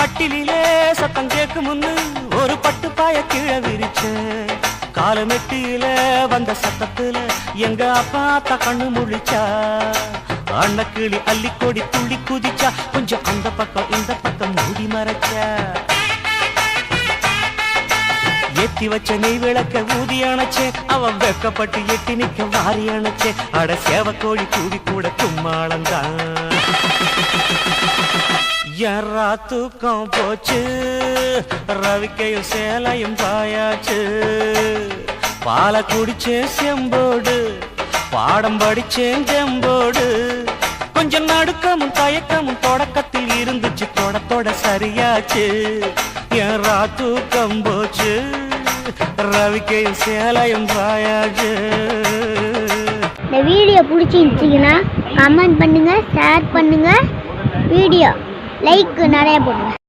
கட்டிலே சத்தம் கேட்கும் முன்னு ஒரு பட்டு பாய கீழே விரிச்ச காலமெட்டியில வந்த சத்தத்துல எங்க அப்பா கண்ணு முழிச்சா அண்ணக்கிளி அள்ளிக்கொடி துள்ளி குதிச்சா கொஞ்சம் அந்த பக்கம் இந்த பக்கம் மூடி மறைச்சா ஏத்தி வச்ச நெய் விளக்க ஊதி அணைச்சே அவன் வெக்கப்பட்டு எட்டி நிக்க வாரி அணைச்சே அட சேவக்கோழி கூவி கூட கும்மாளந்தான் யாரா தூக்கம் போச்சு ரவிக்கையும் சேலையும் பாயாச்சு பாலை குடிச்சேன் செம்போடு பாடம் படிச்சேன் செம்போடு கொஞ்சம் நடுக்கமும் தயக்கமும் தொடக்கத்தில் இருந்துச்சு தொடத்தோட சரியாச்சு யாரா தூக்கம் போச்சு ரவிக்கையும் சேலையும் பாயாச்சு. இந்த வீடியோ பிடிச்சிருந்துச்சிங்கன்னா கமெண்ட் பண்ணுங்க, ஷேர் பண்ணுங்க, வீடியோ லைக் நிறைய போடுங்க.